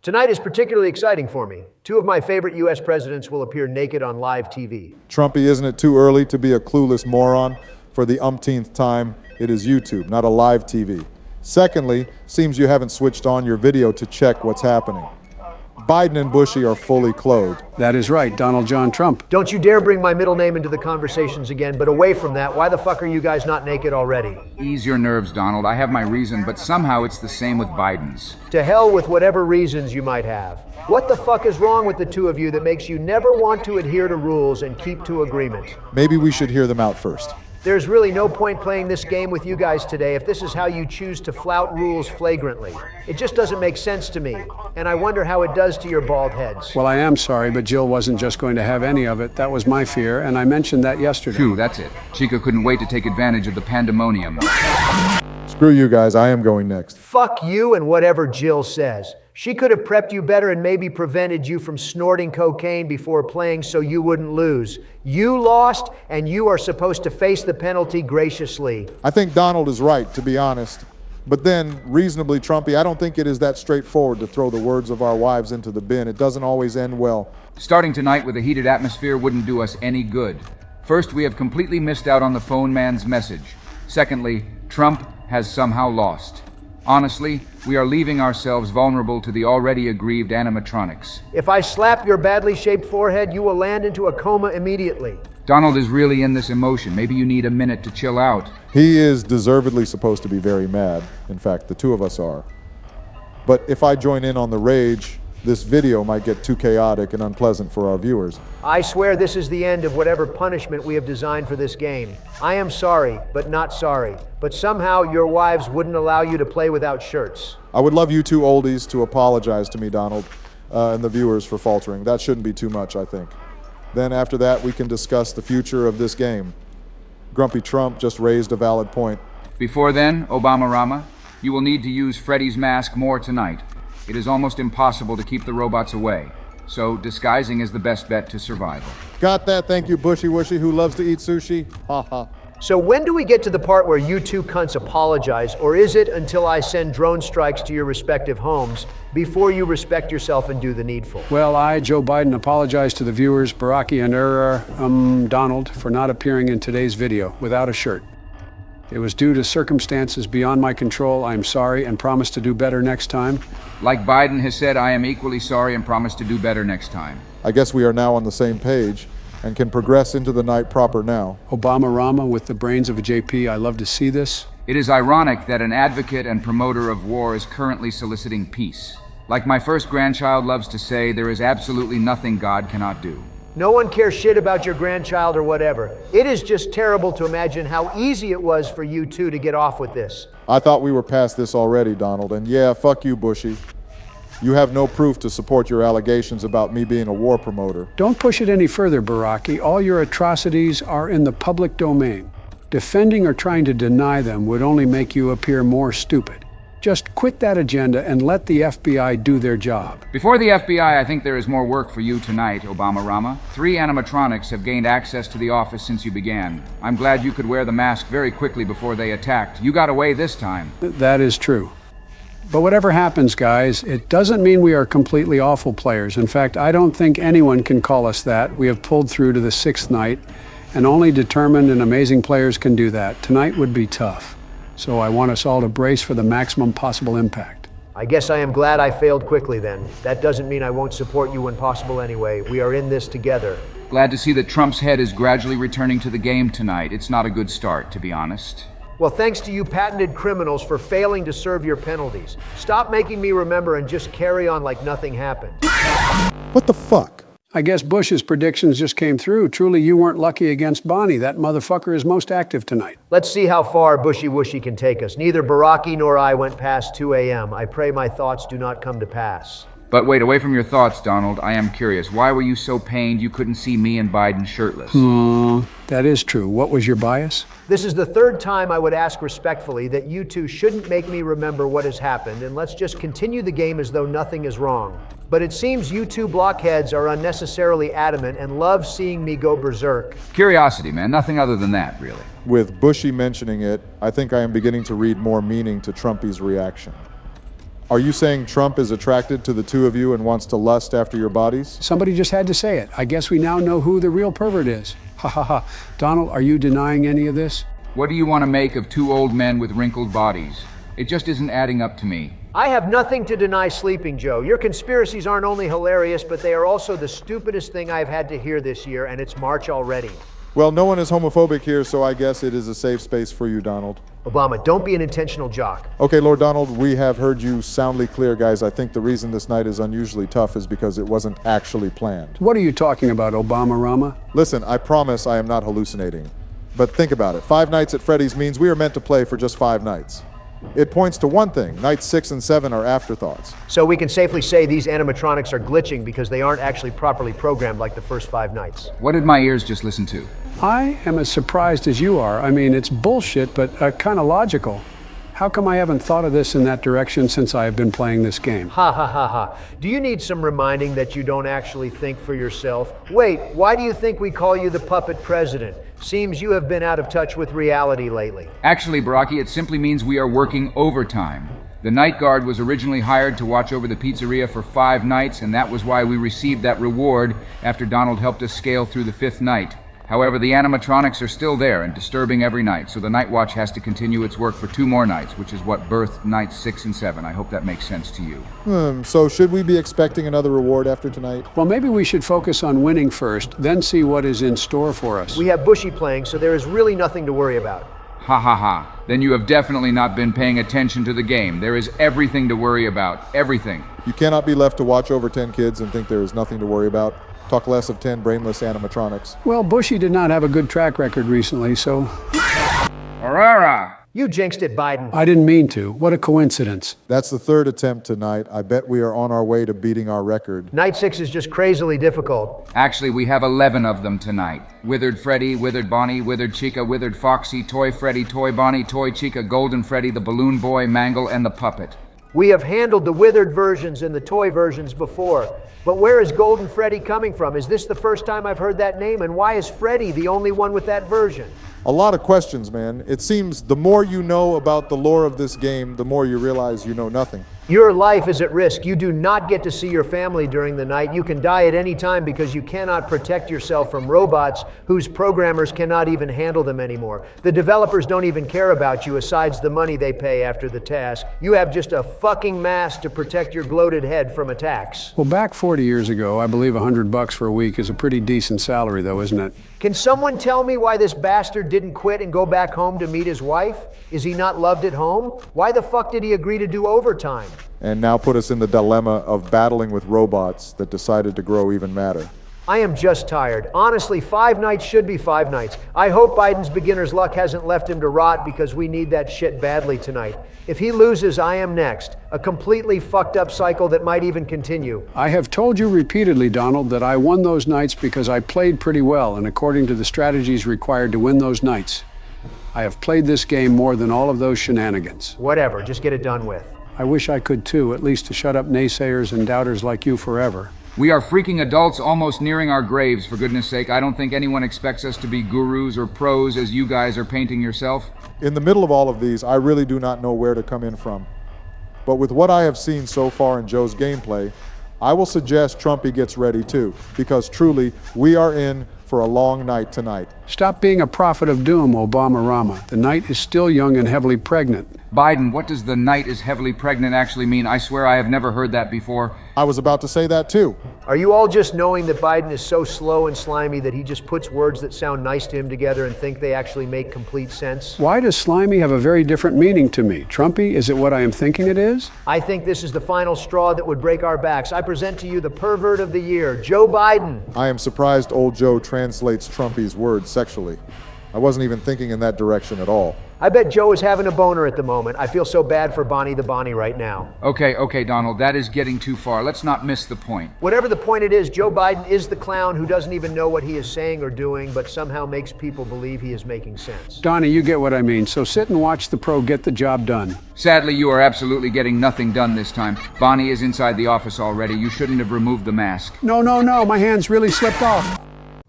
Tonight is particularly exciting for me. Two of my favorite US presidents will appear naked on live TV. Trumpy, isn't it too early to be a clueless moron? For the umpteenth time, it is YouTube, not a live TV. Secondly, seems you haven't switched on your video to check what's happening. Biden and Bushy are fully clothed. That is right, Donald John Trump. Don't you dare bring my middle name into the conversations again, but away from that, why the fuck are you guys not naked already? Ease your nerves, Donald. I have my reason, but somehow it's the same with Biden's. To hell with whatever reasons you might have. What the fuck is wrong with the two of you that makes you never want to adhere to rules and keep to agreement? Maybe we should hear them out first. There's really no point playing this game with you guys today if this is how you choose to flout rules flagrantly. It just doesn't make sense to me, and I wonder how it does to your bald heads. Well, I am sorry, but Jill wasn't just going to have any of it. That was my fear, and I mentioned that yesterday. True, that's it. Chica couldn't wait to take advantage of the pandemonium. Screw you guys, I am going next. Fuck you and whatever Jill says. She could have prepped you better and maybe prevented you from snorting cocaine before playing so you wouldn't lose. You lost, and you are supposed to face the penalty graciously. I think Donald is right, to be honest. But then, reasonably Trumpy, I don't think it is that straightforward to throw the words of our wives into the bin. It doesn't always end well. Starting tonight with a heated atmosphere wouldn't do us any good. First, we have completely missed out on the phone man's message. Secondly, Trump has somehow lost. Honestly, we are leaving ourselves vulnerable to the already aggrieved animatronics. If I slap your badly shaped forehead, you will land into a coma immediately. Donald is really in this emotion. Maybe you need a minute to chill out. He is deservedly supposed to be very mad. In fact, the two of us are. But if I join in on the rage, this video might get too chaotic and unpleasant for our viewers. I swear this is the end of whatever punishment we have designed for this game. I am sorry, but not sorry. But somehow your wives wouldn't allow you to play without shirts. I would love you two oldies to apologize to me, Donald, and the viewers for faltering. That shouldn't be too much, I think. Then after that, we can discuss the future of this game. Grumpy Trump just raised a valid point. Before then, Obama-Rama, you will need to use Freddy's mask more tonight. It is almost impossible to keep the robots away, so disguising is the best bet to survival. Got that, thank you, Bushy Wushy, who loves to eat sushi. Ha ha. So when do we get to the part where you two cunts apologize, or is it until I send drone strikes to your respective homes before you respect yourself and do the needful? Well, I, Joe Biden, apologize to the viewers, Baraki and Donald, for not appearing in today's video without a shirt. It was due to circumstances beyond my control. I am sorry and promise to do better next time. Like Biden has said, I am equally sorry and promise to do better next time. I guess we are now on the same page and can progress into the night proper now. Obama-Rama with the brains of a JP, I love to see this. It is ironic that an advocate and promoter of war is currently soliciting peace. Like my first grandchild loves to say, there is absolutely nothing God cannot do. No one cares shit about your grandchild or whatever. It is just terrible to imagine how easy it was for you two to get off with this. I thought we were past this already, Donald, and yeah, fuck you, Bushy. You have no proof to support your allegations about me being a war promoter. Don't push it any further, Baraki. All your atrocities are in the public domain. Defending or trying to deny them would only make you appear more stupid. Just quit that agenda and let the FBI do their job. Before the FBI, I think there is more work for you tonight, Obama-Rama. 3 animatronics have gained access to the office since you began. I'm glad you could wear the mask very quickly before they attacked. You got away this time. That is true. But whatever happens, guys, it doesn't mean we are completely awful players. In fact, I don't think anyone can call us that. We have pulled through to the 6th night, and only determined and amazing players can do that. Tonight would be tough. So I want us all to brace for the maximum possible impact. I guess I am glad I failed quickly then. That doesn't mean I won't support you when possible anyway. We are in this together. Glad to see that Trump's head is gradually returning to the game tonight. It's not a good start, to be honest. Well, thanks to you patented criminals for failing to serve your penalties. Stop making me remember and just carry on like nothing happened. What the fuck? I guess Bush's predictions just came through. Truly, you weren't lucky against Bonnie. That motherfucker is most active tonight. Let's see how far Bushy Wushy can take us. Neither Baraki nor I went past 2 a.m. I pray my thoughts do not come to pass. But wait, away from your thoughts, Donald, I am curious. Why were you so pained you couldn't see me and Biden shirtless? That is true. What was your bias? This is the 3rd time I would ask respectfully that you two shouldn't make me remember what has happened, and let's just continue the game as though nothing is wrong. But it seems you two blockheads are unnecessarily adamant and love seeing me go berserk. Curiosity, man. Nothing other than that, really. With Bushy mentioning it, I think I am beginning to read more meaning to Trumpy's reaction. Are you saying Trump is attracted to the two of you and wants to lust after your bodies? Somebody just had to say it. I guess we now know who the real pervert is. Ha ha ha. Donald, are you denying any of this? What do you want to make of two old men with wrinkled bodies? It just isn't adding up to me. I have nothing to deny Sleeping Joe. Your conspiracies aren't only hilarious, but they are also the stupidest thing I've had to hear this year, and it's March already. Well, no one is homophobic here, so I guess it is a safe space for you, Donald. Obama, don't be an intentional jock. Okay, Lord Donald, we have heard you soundly clear, guys. I think the reason this night is unusually tough is because it wasn't actually planned. What are you talking about, Obama Rama? Listen, I promise I am not hallucinating. But think about it. 5 nights at Freddy's means we are meant to play for just 5 nights. It points to one thing. Nights 6 and 7 are afterthoughts. So we can safely say these animatronics are glitching because they aren't actually properly programmed like the first 5 nights. What did my ears just listen to? I am as surprised as you are. I mean, it's bullshit, but kind of logical. How come I haven't thought of this in that direction since I have been playing this game? Ha ha ha ha. Do you need some reminding that you don't actually think for yourself? Wait, why do you think we call you the puppet president? Seems you have been out of touch with reality lately. Actually, Baraki, it simply means we are working overtime. The night guard was originally hired to watch over the pizzeria for 5 nights, and that was why we received that reward after Donald helped us scale through the 5th night. However, the animatronics are still there and disturbing every night, so the Night Watch has to continue its work for 2 more nights, which is what birthed nights 6 and 7. I hope that makes sense to you. So should we be expecting another reward after tonight? Well, maybe we should focus on winning first, then see what is in store for us. We have Bushy playing, so there is really nothing to worry about. Ha ha ha. Then you have definitely not been paying attention to the game. There is everything to worry about. Everything. You cannot be left to watch over 10 kids and think there is nothing to worry about. Talk less of 10 brainless animatronics. Well, Bushy did not have a good track record recently, so... Aurora! You jinxed it, Biden. I didn't mean to. What a coincidence. That's the 3rd attempt tonight. I bet we are on our way to beating our record. Night 6 is just crazily difficult. Actually, we have 11 of them tonight. Withered Freddy, Withered Bonnie, Withered Chica, Withered Foxy, Toy Freddy, Toy Bonnie, Toy Chica, Golden Freddy, the Balloon Boy, Mangle, and the Puppet. We have handled the withered versions and the toy versions before. But where is Golden Freddy coming from? Is this the first time I've heard that name? And why is Freddy the only one with that version? A lot of questions, man. It seems the more you know about the lore of this game, the more you realize you know nothing. Your life is at risk. You do not get to see your family during the night. You can die at any time because you cannot protect yourself from robots whose programmers cannot even handle them anymore. The developers don't even care about you asides the money they pay after the task. You have just a fucking mask to protect your gloated head from attacks. Well, back 40 years ago, I believe $100 for a week is a pretty decent salary, though, isn't it? Can someone tell me why this bastard didn't quit and go back home to meet his wife? Is he not loved at home? Why the fuck did he agree to do overtime? And now put us in the dilemma of battling with robots that decided to grow even madder. I am just tired. Honestly, 5 nights should be 5 nights. I hope Biden's beginner's luck hasn't left him to rot because we need that shit badly tonight. If he loses, I am next. A completely fucked up cycle that might even continue. I have told you repeatedly, Donald, that I won those nights because I played pretty well and according to the strategies required to win those nights. I have played this game more than all of those shenanigans. Whatever, just get it done with. I wish I could too, at least to shut up naysayers and doubters like you forever. We are freaking adults almost nearing our graves, for goodness sake. I don't think anyone expects us to be gurus or pros as you guys are painting yourself. In the middle of all of these, I really do not know where to come in from. But with what I have seen so far in Joe's gameplay, I will suggest Trumpy gets ready too, because truly, we are in for a long night tonight. Stop being a prophet of doom, Obama Rama. The night is still young and heavily pregnant. Biden, what does the night is heavily pregnant actually mean? I swear I have never heard that before. I was about to say that too. Are you all just knowing that Biden is so slow and slimy that he just puts words that sound nice to him together and think they actually make complete sense? Why does slimy have a very different meaning to me? Trumpy, is it what I am thinking it is? I think this is the final straw that would break our backs. I present to you the pervert of the year, Joe Biden. I am surprised old Joe translates Trumpy's words sexually. I wasn't even thinking in that direction at all. I bet Joe is having a boner at the moment. I feel so bad for Bonnie the Bonnie right now. Okay, Donald, that is getting too far. Let's not miss the point. Whatever the point it is, Joe Biden is the clown who doesn't even know what he is saying or doing, but somehow makes people believe he is making sense. Donnie, you get what I mean, so sit and watch the pro get the job done. Sadly, you are absolutely getting nothing done this time. Bonnie is inside the office already. You shouldn't have removed the mask. No, my hands really slipped off.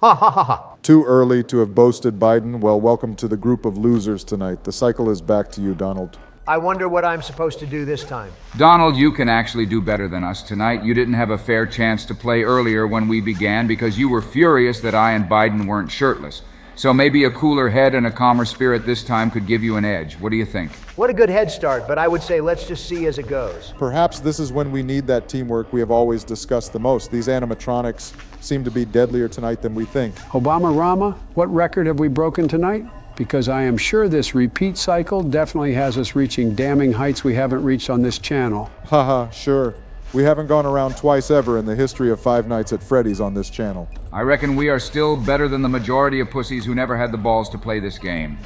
Ha ha ha ha. Too early to have boasted Biden. Well, welcome to the group of losers tonight. The cycle is back to you, Donald. I wonder what I'm supposed to do this time. Donald, you can actually do better than us tonight. You didn't have a fair chance to play earlier when we began because you were furious that I and Biden weren't shirtless. So maybe a cooler head and a calmer spirit this time could give you an edge. What do you think? What a good head start, but I would say let's just see as it goes. Perhaps this is when we need that teamwork we have always discussed the most. These animatronics seem to be deadlier tonight than we think. Obama-Rama, what record have we broken tonight? Because I am sure this repeat cycle definitely has us reaching damning heights we haven't reached on this channel. Haha, sure. We haven't gone around twice ever in the history of Five Nights at Freddy's on this channel. I reckon we are still better than the majority of pussies who never had the balls to play this game.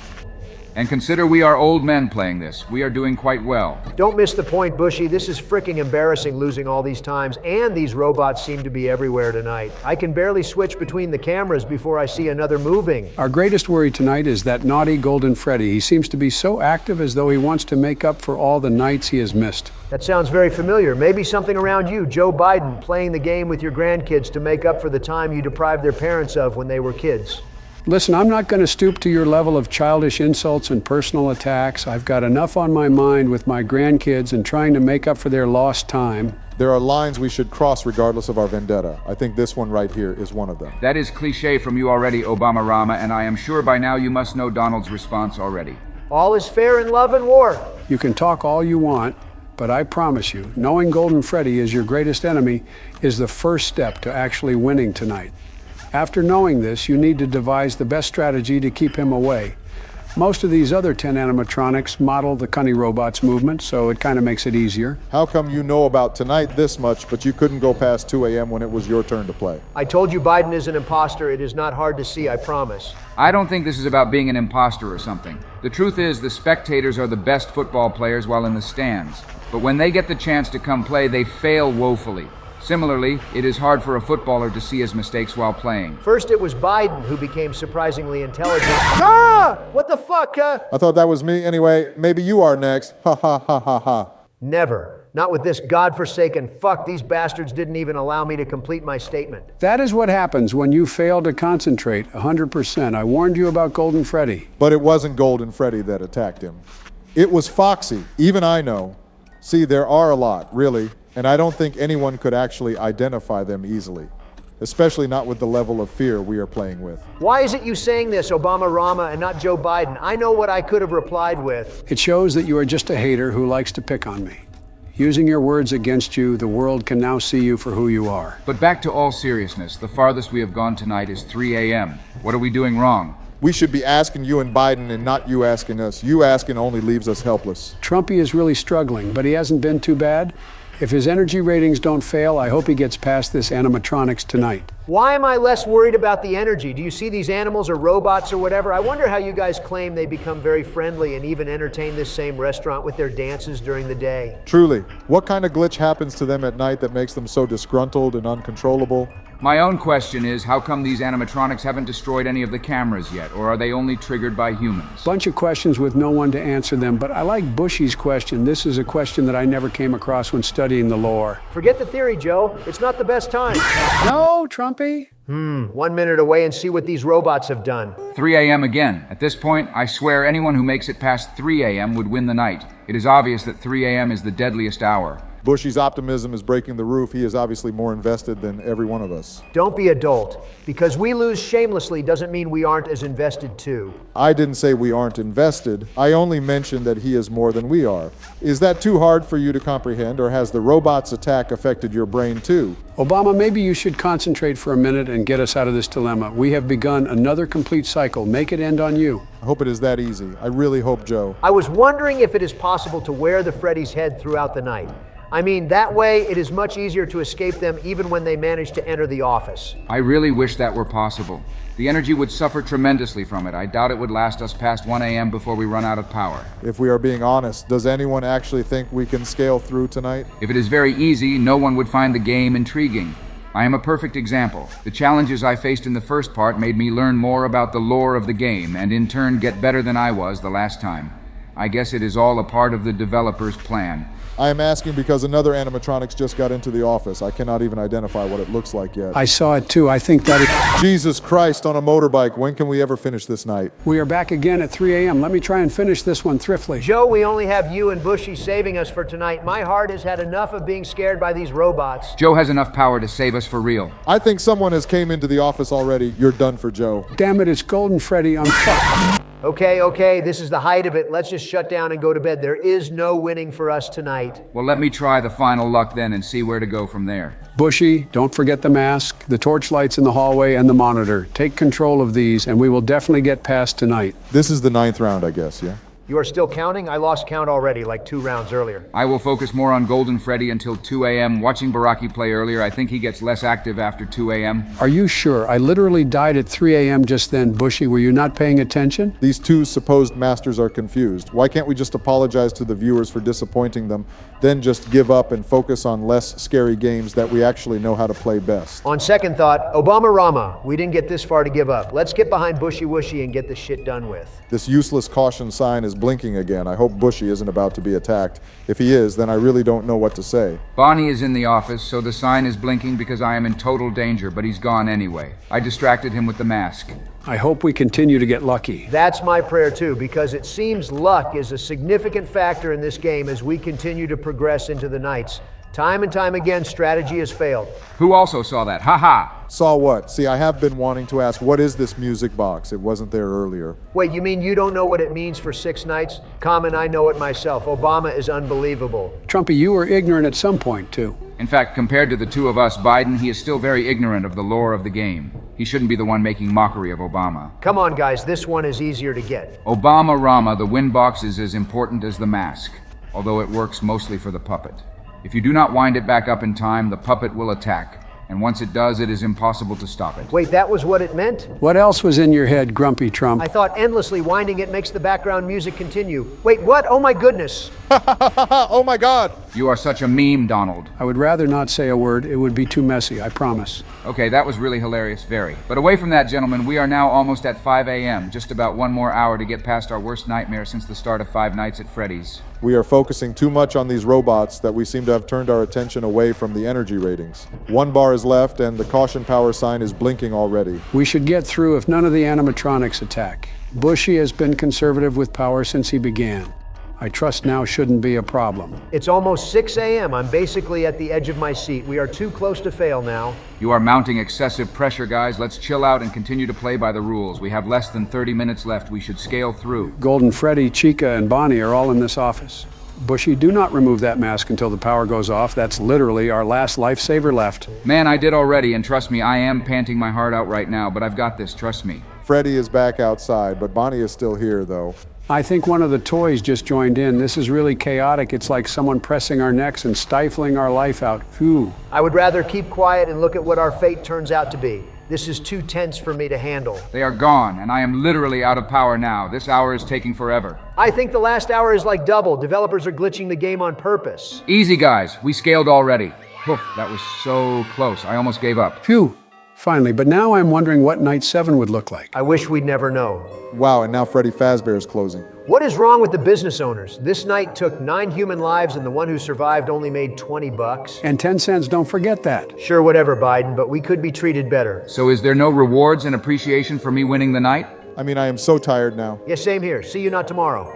And consider we are old men playing this. We are doing quite well. Don't miss the point, Bushy. This is fricking embarrassing losing all these times, and these robots seem to be everywhere tonight. I can barely switch between the cameras before I see another moving. Our greatest worry tonight is that naughty Golden Freddy. He seems to be so active as though he wants to make up for all the nights he has missed. That sounds very familiar. Maybe something around you, Joe Biden, playing the game with your grandkids to make up for the time you deprived their parents of when they were kids. Listen, I'm not going to stoop to your level of childish insults and personal attacks. I've got enough on my mind with my grandkids and trying to make up for their lost time. There are lines we should cross regardless of our vendetta. I think this one right here is one of them. That is cliche from you already, Obama-Rama, and I am sure by now you must know Donald's response already. All is fair in love and war. You can talk all you want, but I promise you, knowing Golden Freddy is your greatest enemy is the first step to actually winning tonight. After knowing this, you need to devise the best strategy to keep him away. Most of these other 10 animatronics model the Cunny Robots movement, so it kind of makes it easier. How come you know about tonight this much, but you couldn't go past 2 a.m. when it was your turn to play? I told you Biden is an imposter. It is not hard to see, I promise. I don't think this is about being an imposter or something. The truth is the spectators are the best football players while in the stands. But when they get the chance to come play, they fail woefully. Similarly, it is hard for a footballer to see his mistakes while playing. First, it was Biden who became surprisingly intelligent. Ah! What the fuck, I thought that was me. Anyway, maybe you are next. Ha ha ha ha ha. Never. Not with this godforsaken fuck. These bastards didn't even allow me to complete my statement. That is what happens when you fail to concentrate 100%. I warned you about Golden Freddy. But it wasn't Golden Freddy that attacked him. It was Foxy. Even I know. See, there are a lot, really. And I don't think anyone could actually identify them easily, especially not with the level of fear we are playing with. Why is it you saying this, Obama-Rama, and not Joe Biden? I know what I could have replied with. It shows that you are just a hater who likes to pick on me. Using your words against you, the world can now see you for who you are. But back to all seriousness, the farthest we have gone tonight is 3 a.m. What are we doing wrong? We should be asking you and Biden and not you asking us. You asking only leaves us helpless. Trumpy is really struggling, but he hasn't been too bad. If his energy ratings don't fail, I hope he gets past this animatronics tonight. Why am I less worried about the energy? Do you see these animals or robots or whatever? I wonder how you guys claim they become very friendly and even entertain this same restaurant with their dances during the day. Truly, what kind of glitch happens to them at night that makes them so disgruntled and uncontrollable? My own question is, how come these animatronics haven't destroyed any of the cameras yet, or are they only triggered by humans? Bunch of questions with no one to answer them, but I like Bushy's question. This is a question that I never came across when studying the lore. Forget the theory, Joe. It's not the best time. No, Trumpy? 1 minute away and see what these robots have done. 3 a.m. again. At this point, I swear anyone who makes it past 3 a.m. would win the night. It is obvious that 3 a.m. is the deadliest hour. Bushy's optimism is breaking the roof. He is obviously more invested than every one of us. Don't be a dolt. Because we lose shamelessly doesn't mean we aren't as invested too. I didn't say we aren't invested. I only mentioned that he is more than we are. Is that too hard for you to comprehend, or has the robot's attack affected your brain too? Obama, maybe you should concentrate for a minute and get us out of this dilemma. We have begun another complete cycle. Make it end on you. I hope it is that easy. I really hope, Joe. I was wondering if it is possible to wear the Freddy's head throughout the night. I mean, that way it is much easier to escape them even when they manage to enter the office. I really wish that were possible. The energy would suffer tremendously from it. I doubt it would last us past 1 a.m. before we run out of power. If we are being honest, does anyone actually think we can scale through tonight? If it is very easy, no one would find the game intriguing. I am a perfect example. The challenges I faced in the first part made me learn more about the lore of the game and in turn get better than I was the last time. I guess it is all a part of the developer's plan. I am asking because another animatronics just got into the office. I cannot even identify what it looks like yet. I saw it too. I think that is... Jesus Christ, on a motorbike. When can we ever finish this night? We are back again at 3 a.m. Let me try and finish this one thriftily. Joe, we only have you and Bushy saving us for tonight. My heart has had enough of being scared by these robots. Joe has enough power to save us for real. I think someone has came into the office already. You're done for Joe. Damn it, it's Golden Freddy. I'm fucked. Okay, this is the height of it. Let's just shut down and go to bed. There is no winning for us tonight. Well, let me try the final luck then and see where to go from there. Bushy, don't forget the mask, the torchlights in the hallway, and the monitor. Take control of these, and we will definitely get past tonight. This is the 9th round, I guess, yeah? You are still counting? I lost count already, like 2 rounds earlier. I will focus more on Golden Freddy until 2 a.m. Watching Baraki play earlier, I think he gets less active after 2 a.m. Are you sure? I literally died at 3 a.m. just then. Bushy, were you not paying attention? These two supposed masters are confused. Why can't we just apologize to the viewers for disappointing them, then just give up and focus on less scary games that we actually know how to play best? On second thought, Obama Rama, we didn't get this far to give up. Let's get behind Bushy Wushy and get this shit done with. This useless caution sign is blinking again. I hope Bushy isn't about to be attacked. If he is, then I really don't know what to say. Bonnie is in the office, so the sign is blinking because I am in total danger, but he's gone anyway. I distracted him with the mask. I hope we continue to get lucky. That's my prayer too, because it seems luck is a significant factor in this game as we continue to progress into the nights. Time and time again, strategy has failed. Who also saw that? Ha! Saw what? See, I have been wanting to ask, what is this music box? It wasn't there earlier. Wait, you mean you don't know what it means for 6 nights? Common, I know it myself. Obama is unbelievable. Trumpy, you were ignorant at some point, too. In fact, compared to the two of us, Biden, he is still very ignorant of the lore of the game. He shouldn't be the one making mockery of Obama. Come on, guys, this one is easier to get. Obama Rama, the win box is as important as the mask, although it works mostly for the puppet. If you do not wind it back up in time, the puppet will attack. And once it does, it is impossible to stop it. Wait, that was what it meant? What else was in your head, Grumpy Trump? I thought endlessly winding it makes the background music continue. Wait, what? Oh my goodness. Oh my God! You are such a meme, Donald. I would rather not say a word. It would be too messy, I promise. Okay, that was really hilarious, very. But away from that, gentlemen, we are now almost at 5 a.m., just about 1 more hour to get past our worst nightmare since the start of 5 Nights at Freddy's. We are focusing too much on these robots that we seem to have turned our attention away from the energy ratings. 1 bar is left and the caution power sign is blinking already. We should get through if none of the animatronics attack. Bushy has been conservative with power since he began. I trust now shouldn't be a problem. It's almost 6 a.m. I'm basically at the edge of my seat. We are too close to fail now. You are mounting excessive pressure, guys. Let's chill out and continue to play by the rules. We have less than 30 minutes left. We should scale through. Golden Freddy, Chica, and Bonnie are all in this office. Bushy, do not remove that mask until the power goes off. That's literally our last lifesaver left. Man, I did already, and trust me, I am panting my heart out right now, but I've got this, trust me. Freddy is back outside, but Bonnie is still here, though. I think one of the toys just joined in. This is really chaotic. It's like someone pressing our necks and stifling our life out. Phew. I would rather keep quiet and look at what our fate turns out to be. This is too tense for me to handle. They are gone, and I am literally out of power now. This hour is taking forever. I think the last hour is like double. Developers are glitching the game on purpose. Easy, guys. We scaled already. Oof, that was so close. I almost gave up. Phew. Finally, but now I'm wondering what Night 7 would look like. I wish we'd never know. Wow, and now Freddy Fazbear is closing. What is wrong with the business owners? This night took 9 human lives and the one who survived only made $20. And 10 cents, don't forget that. Sure, whatever, Biden, but we could be treated better. So is there no rewards and appreciation for me winning the night? I mean, I am so tired now. Yeah, same here. See you not tomorrow.